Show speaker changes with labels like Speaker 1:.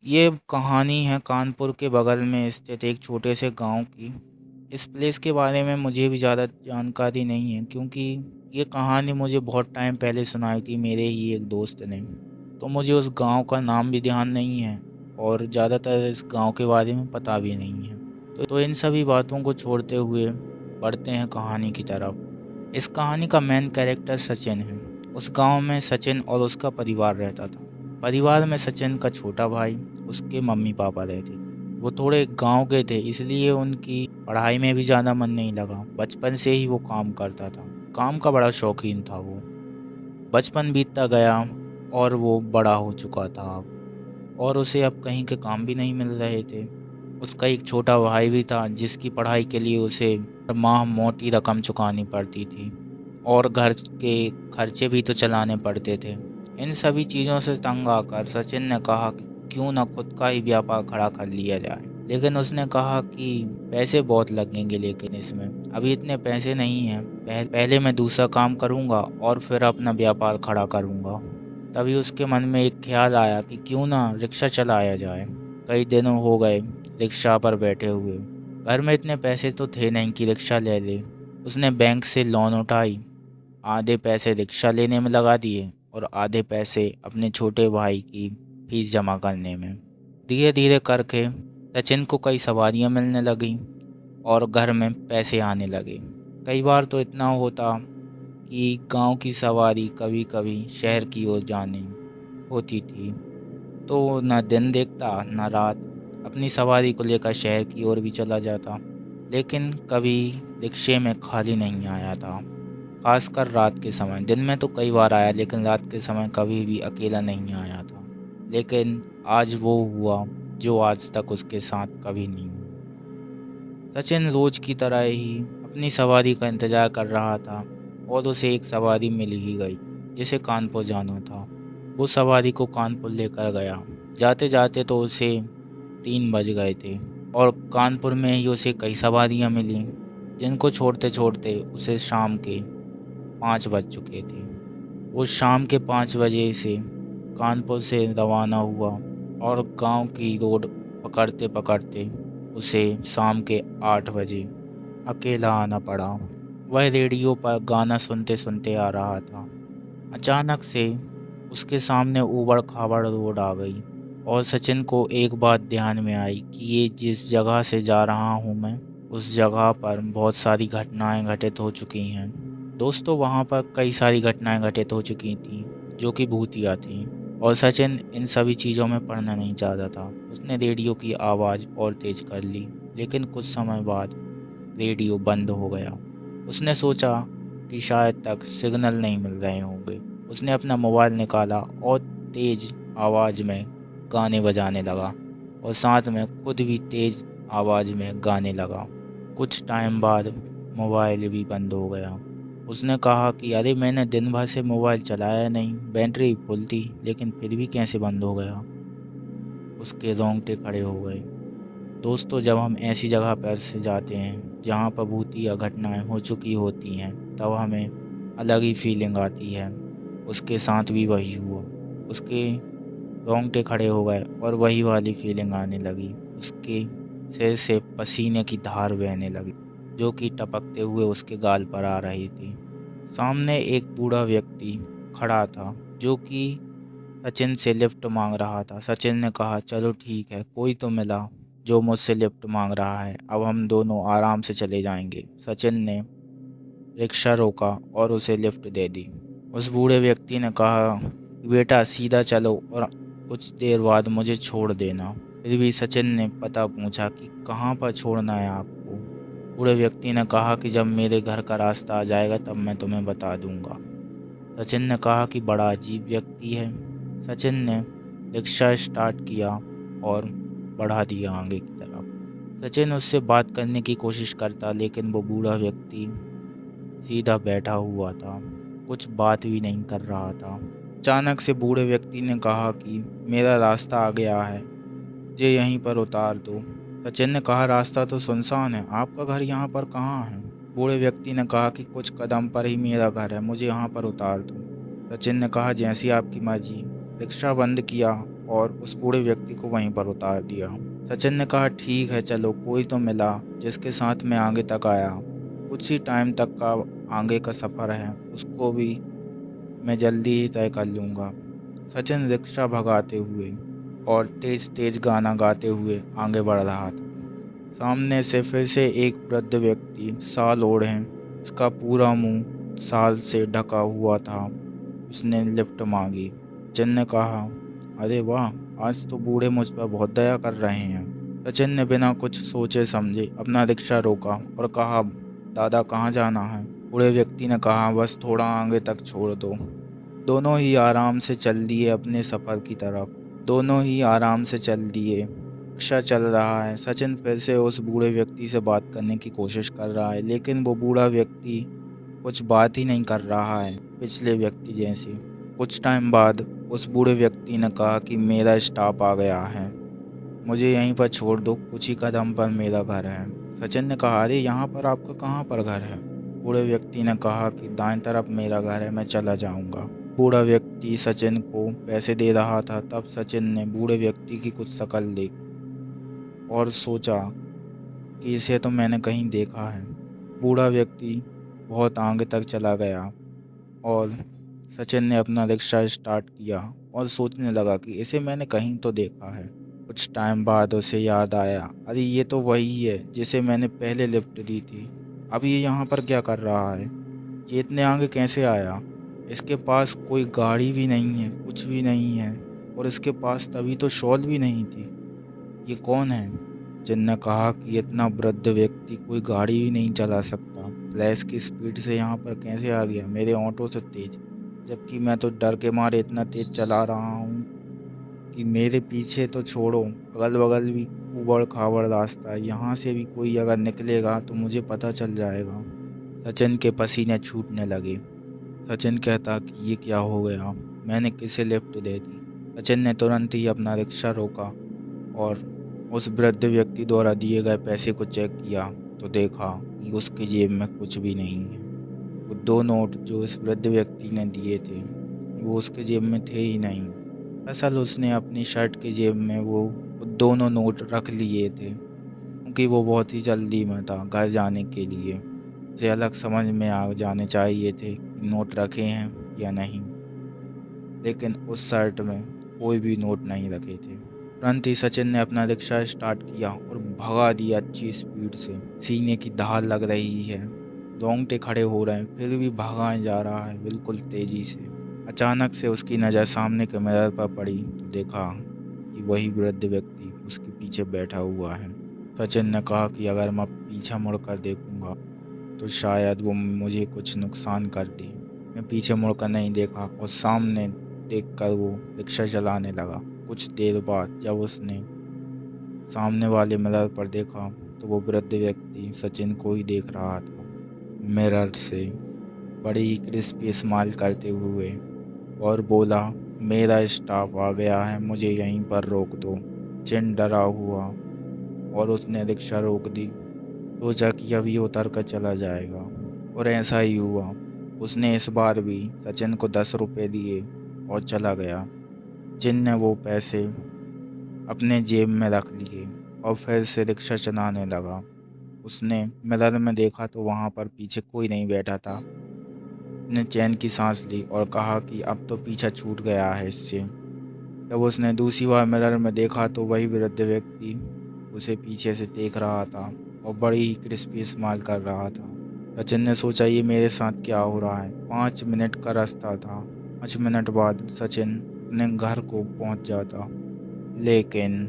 Speaker 1: ये कहानी है कानपुर के बगल में स्थित एक छोटे से गांव की। इस प्लेस के बारे में मुझे भी ज़्यादा जानकारी नहीं है, क्योंकि ये कहानी मुझे बहुत टाइम पहले सुनाई थी मेरे ही एक दोस्त ने। तो मुझे उस गांव का नाम भी ध्यान नहीं है और ज़्यादातर इस गांव के बारे में पता भी नहीं है। तो इन सभी बातों को छोड़ते हुए बढ़ते हैं कहानी की तरफ। इस कहानी का मेन कैरेक्टर सचिन है। उस गांव में सचिन और उसका परिवार रहता था। परिवार में सचिन का छोटा भाई, उसके मम्मी पापा रहते थे। वो थोड़े गांव के थे, इसलिए उनकी पढ़ाई में भी ज़्यादा मन नहीं लगा। बचपन से ही वो काम करता था, काम का बड़ा शौकीन था वो। बचपन बीतता गया और वो बड़ा हो चुका था अब, और उसे अब कहीं के काम भी नहीं मिल रहे थे। उसका एक छोटा भाई भी था जिसकी पढ़ाई के लिए उसे हर माह मोटी रकम चुकानी पड़ती थी, और घर के खर्चे भी तो चलाने पड़ते थे। इन सभी चीज़ों से तंग आकर सचिन ने कहा कि क्यों ना खुद का ही व्यापार खड़ा कर लिया जाए। लेकिन उसने कहा कि पैसे बहुत लगेंगे, लेकिन इसमें अभी इतने पैसे नहीं हैं। पहले मैं दूसरा काम करूँगा और फिर अपना व्यापार खड़ा करूँगा। तभी उसके मन में एक ख्याल आया कि क्यों ना रिक्शा चलाया जाए। कई दिनों हो गए रिक्शा पर बैठे हुए। घर में इतने पैसे तो थे नहीं कि रिक्शा ले ले। उसने बैंक से लोन उठाई, आधे पैसे रिक्शा लेने में लगा दिए और आधे पैसे अपने छोटे भाई की फीस जमा करने में। धीरे धीरे करके सचिन को कई सवारियां मिलने लगीं और घर में पैसे आने लगे। कई बार तो इतना होता कि गांव की सवारी कभी कभी शहर की ओर जाने होती थी, तो न दिन देखता न रात, अपनी सवारी को लेकर शहर की ओर भी चला जाता। लेकिन कभी रिक्शे में खाली नहीं आया था, खासकर रात के समय। दिन में तो कई बार आया, लेकिन रात के समय कभी भी अकेला नहीं आया था। लेकिन आज वो हुआ जो आज तक उसके साथ कभी नहीं हुआ। सचिन रोज की तरह ही अपनी सवारी का इंतजार कर रहा था, और उसे एक सवारी मिल ही गई जिसे कानपुर जाना था। वो सवारी को कानपुर लेकर गया। जाते जाते तो उसे 3 बज गए थे, और कानपुर में ही उसे कई सवारियां मिली, जिनको छोड़ते छोड़ते उसे शाम के 5 बज चुके थे। वो शाम के 5 बजे से कानपुर से रवाना हुआ, और गांव की रोड पकड़ते पकड़ते उसे शाम के 8 बजे अकेला आना पड़ा। वह रेडियो पर गाना सुनते सुनते आ रहा था। अचानक से उसके सामने ऊबड़ खाबड़ रोड आ गई, और सचिन को एक बात ध्यान में आई कि ये जिस जगह से जा रहा हूँ मैं, उस जगह पर बहुत सारी घटनाएं घटित हो चुकी हैं। दोस्तों, वहाँ पर कई सारी घटनाएं घटित हो चुकी थी जो कि भूतिया थी, और सचिन इन सभी चीज़ों में पड़ना नहीं चाहता था। उसने रेडियो की आवाज़ और तेज कर ली, लेकिन कुछ समय बाद रेडियो बंद हो गया। उसने सोचा कि शायद तक सिग्नल नहीं मिल रहे होंगे। उसने अपना मोबाइल निकाला और तेज आवाज़ में गाने बजाने लगा, और साथ में खुद भी तेज आवाज़ में गाने लगा। कुछ टाइम बाद मोबाइल भी बंद हो गया। उसने कहा कि अरे, मैंने दिन भर से मोबाइल चलाया नहीं, बैटरी फुल थी, लेकिन फिर भी कैसे बंद हो गया। उसके रोंगटे खड़े हो गए। दोस्तों, जब हम ऐसी जगह पर से जाते हैं जहाँ पर भूतिया घटनाएं हो चुकी होती हैं, तब हमें अलग ही फीलिंग आती है। उसके साथ भी वही हुआ। उसके रोंगटे खड़े हो गए और वही वाली फीलिंग आने लगी। उसके सिर से पसीने की धार बहने लगी, जो कि टपकते हुए उसके गाल पर आ रही थी। सामने एक बूढ़ा व्यक्ति खड़ा था, जो कि सचिन से लिफ्ट मांग रहा था। सचिन ने कहा, चलो ठीक है, कोई तो मिला जो मुझसे लिफ्ट मांग रहा है, अब हम दोनों आराम से चले जाएंगे। सचिन ने रिक्शा रोका और उसे लिफ्ट दे दी। उस बूढ़े व्यक्ति ने कहा, बेटा सीधा चलो और कुछ देर बाद मुझे छोड़ देना। फिर भी सचिन ने पता पूछा कि कहाँ पर छोड़ना है आपको। बूढ़े व्यक्ति ने कहा कि जब मेरे घर का रास्ता आ जाएगा तब मैं तुम्हें बता दूंगा। सचिन ने कहा कि बड़ा अजीब व्यक्ति है। सचिन ने रिक्शा स्टार्ट किया और बढ़ा दिया आगे की तरफ। सचिन उससे बात करने की कोशिश करता, लेकिन वो बूढ़ा व्यक्ति सीधा बैठा हुआ था, कुछ बात भी नहीं कर रहा था। अचानक से बूढ़े व्यक्ति ने कहा कि मेरा रास्ता आ गया है, मुझे यहीं पर उतार दो। सचिन ने कहा, रास्ता तो सुनसान है, आपका घर यहाँ पर कहाँ है। बूढ़े व्यक्ति ने कहा कि कुछ कदम पर ही मेरा घर है, मुझे यहाँ पर उतार दो। सचिन ने कहा, जैसी आपकी मर्जी। रिक्शा बंद किया और उस बूढ़े व्यक्ति को वहीं पर उतार दिया। सचिन ने कहा, ठीक है चलो, कोई तो मिला जिसके साथ मैं आगे तक आया। कुछ ही टाइम तक का आगे का सफ़र है, उसको भी मैं जल्दी ही तय कर लूँगा। सचिन रिक्शा भगाते हुए और तेज तेज गाना गाते हुए आगे बढ़ रहा था। सामने से फिर से एक वृद्ध व्यक्ति शाल ओढ़े, उसका पूरा मुंह शाल से ढका हुआ था। उसने लिफ्ट मांगी। सचिन ने कहा, अरे वाह, आज तो बूढ़े मुझ पर बहुत दया कर रहे हैं। सचिन ने बिना कुछ सोचे समझे अपना रिक्शा रोका और कहा, दादा कहाँ जाना है? बूढ़े व्यक्ति ने कहा, बस थोड़ा आगे तक छोड़ दो। दोनों ही आराम से चल दिए अपने सफ़र की तरफ। दोनों ही आराम से चल दिए। रिक्शा चल रहा है। सचिन फिर से उस बूढ़े व्यक्ति से बात करने की कोशिश कर रहा है, लेकिन वो बूढ़ा व्यक्ति कुछ बात ही नहीं कर रहा है, पिछले व्यक्ति जैसे। कुछ टाइम बाद उस बूढ़े व्यक्ति ने कहा कि मेरा स्टॉप आ गया है, मुझे यहीं पर छोड़ दो, कुछ ही कदम पर मेरा घर है। सचिन ने कहा, अरे यहाँ पर आपका कहाँ पर घर है? बूढ़े व्यक्ति ने कहा कि दाएं तरफ मेरा घर है, मैं चला जाऊँगा। बूढ़ा व्यक्ति सचिन को पैसे दे रहा था। तब सचिन ने बूढ़े व्यक्ति की कुछ शक्ल देखी और सोचा कि इसे तो मैंने कहीं देखा है। बूढ़ा व्यक्ति बहुत आगे तक चला गया और सचिन ने अपना रिक्शा स्टार्ट किया और सोचने लगा कि इसे मैंने कहीं तो देखा है। कुछ टाइम बाद उसे याद आया, अरे ये तो वही है जिसे मैंने पहले लिफ्ट दी थी। अब ये यहाँ पर क्या कर रहा है? ये इतने आगे कैसे आया? इसके पास कोई गाड़ी भी नहीं है, कुछ भी नहीं है, और इसके पास तभी तो शॉल भी नहीं थी। ये कौन है? जिनने कहा कि इतना वृद्ध व्यक्ति कोई गाड़ी ही नहीं चला सकता, फ्लैश की स्पीड से यहाँ पर कैसे आ गया, मेरे ऑटो से तेज, जबकि मैं तो डर के मारे इतना तेज चला रहा हूँ कि मेरे पीछे तो छोड़ो, अगल बगल भी ऊबड़ खाबड़ रास्ता है, यहाँ से भी कोई अगर निकलेगा तो मुझे पता चल जाएगा। सचिन के पसीने छूटने लगे। सचिन कहता कि ये क्या हो गया, मैंने किसे लिफ्ट दे दी। सचिन ने तुरंत ही अपना रिक्शा रोका और उस वृद्ध व्यक्ति द्वारा दिए गए पैसे को चेक किया तो देखा कि उसकी जेब में कुछ भी नहीं है। वो 2 नोट जो उस वृद्ध व्यक्ति ने दिए थे वो उसके जेब में थे ही नहीं। दरअसल उसने अपनी शर्ट की जेब में वो दोनों नोट रख लिए थे, क्योंकि वो बहुत ही जल्दी में था घर जाने के लिए। उसे अलग समझ में आ जाने चाहिए थे कि नोट रखे हैं या नहीं, लेकिन उस शर्ट में कोई भी नोट नहीं रखे थे। तुरंत ही सचिन ने अपना रिक्शा स्टार्ट किया और भगा दिया अच्छी स्पीड से। सीने की धार लग रही है, रोंगटे खड़े हो रहे हैं, फिर भी भगाए जा रहा है बिल्कुल तेजी से। अचानक से उसकी नज़र सामने के मिरर पर पड़ी तो देखा कि वही वृद्ध व्यक्ति उसके पीछे बैठा हुआ है। सचिन ने कहा कि अगर मैं पीछे मुड़कर देखूंगा तो शायद वो मुझे कुछ नुकसान कर दे। मैं पीछे मुड़कर नहीं देखा और सामने देखकर वो रिक्शा चलाने लगा। कुछ देर बाद जब उसने सामने वाले मिरर पर देखा तो वो वृद्ध व्यक्ति सचिन को ही देख रहा था। मिरर से बड़ी ही क्रिस्पी स्माइल करते हुए और बोला, मेरा स्टॉप आ गया है, मुझे यहीं पर रोक दो। सचिन डरा हुआ और उसने रिक्शा रोक दी। सोचा कि अभी उतर कर चला जाएगा, और ऐसा ही हुआ। उसने इस बार भी सचिन को 10 रुपये दिए और चला गया। सचिन ने वो पैसे अपने जेब में रख लिए और फिर से रिक्शा चलाने लगा। उसने मिरर में देखा तो वहाँ पर पीछे कोई नहीं बैठा था। उसने चैन की सांस ली और कहा कि अब तो पीछा छूट गया है इससे। जब उसने दूसरी बार मिरर में देखा तो वही वृद्ध व्यक्ति उसे पीछे से देख रहा था और बड़ी ही क्रिस्पी स्माइल कर रहा था। सचिन ने सोचा, ये मेरे साथ क्या हो रहा है। 5 मिनट का रास्ता था। 5 मिनट बाद सचिन अपने घर को पहुंच जाता, लेकिन